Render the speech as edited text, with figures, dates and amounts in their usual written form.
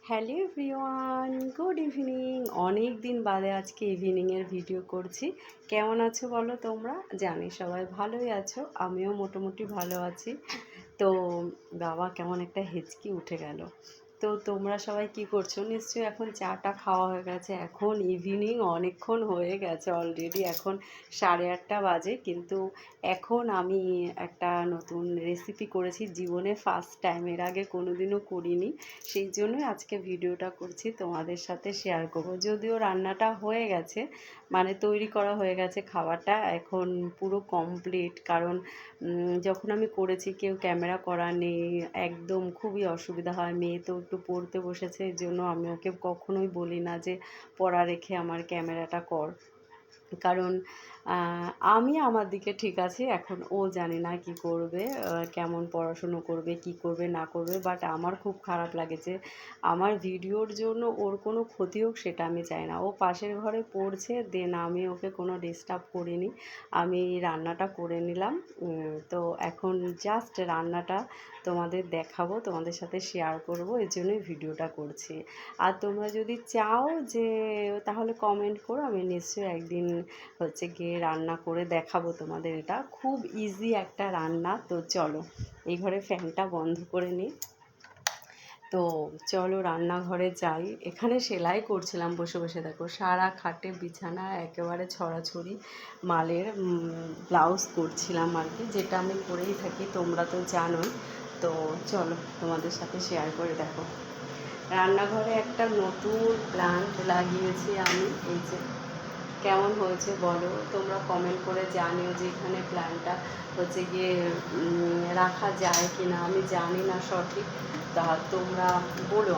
Hello everyone, good evening. অনেক দিন বাদে আজকে ইভিনিংয়ের ভিডিও করছি। কেমন আছো বলো তোমরা? জানি সবাই ভালোই আছো, আমিও মোটামুটি ভালো আছি। তো বাবা কেমন একটা হেঁচকি উঠে গেল। তো তোমরা সবাই কি করছো? নিশ্চয়ই এখন চাটা খাওয়া হয়ে গেছে। এখন ইভিনিং অনেকক্ষণ হয়ে গেছে অলরেডি, এখন 8:30 বাজে। কিন্তু এখন আমি একটা নতুন রেসিপি করেছি, জীবনে ফার্স্ট টাইম, এর আগে কোনোদিনও করিনি। সেই জন্যই আজকে ভিডিওটা করছি, তোমাদের সাথে শেয়ার করব। যদিও রান্নাটা হয়ে গেছে, মানে তৈরি করা হয়ে গেছে, খাবারটা এখন পুরো কমপ্লিট। কারণ যখন আমি করেছি কেউ ক্যামেরা করা নেই, একদম খুবই অসুবিধা হয়। মেয়ে তো একটু পড়তে বসেছে, এই জন্য আমি ওকে কখনোই বলি না যে পড়া রেখে আমার ক্যামেরাটা কর। কারণ আমি আমার দিকে ঠিক আছি, এখন ও জানি না কি করবে, কেমন পড়াশুনো করবে, কি করবে না করবে। বাট আমার খুব খারাপ লাগে যে আমার ভিডিওর জন্য ওর কোনো ক্ষতি হোক, সেটা আমি চাই না। ও পাশের ঘরে পড়ছে, দেন আমি ওকে কোনো ডিস্টার্ব করিনি। আমি রান্নাটা করে নিলাম। তো এখন জাস্ট রান্নাটা তোমাদের দেখাবো, তোমাদের সাথে শেয়ার করব, এর জন্যই ভিডিওটা করছি। আর তোমরা যদি চাও যে তাহলে কমেন্ট করো, আমি নিশ্চয়ই একদিন হচ্ছে গিয়ে রান্না করে দেখাবো তোমাদের। এটা খুব ইজি একটা রান্না। তো চলো এই ঘরে ফ্যানটা বন্ধ করে নিই। তো চলো রান্নাঘরে যাই। এখানে সেলাই করছিলাম বসে বসে, দেখো সারা খাটে বিছানা একেবারে ছড়াছড়ি মালের ব্লাউজ করছিলাম আর কি, যেটা আমি করেই থাকি, তোমরা তো জানোই। তো চলো তোমাদের সাথে শেয়ার করে দেখো। রান্নাঘরে একটা নতুন প্ল্যান্ট লাগিয়েছি আমি, এই যে কেমন হয়েছে বলো তোমরা, কমেন্ট করে জানিও যে এখানে প্ল্যান্টটা হচ্ছে গিয়ে রাখা যায় কি না। আমি জানি না সঠিক, তা তোমরা বলো।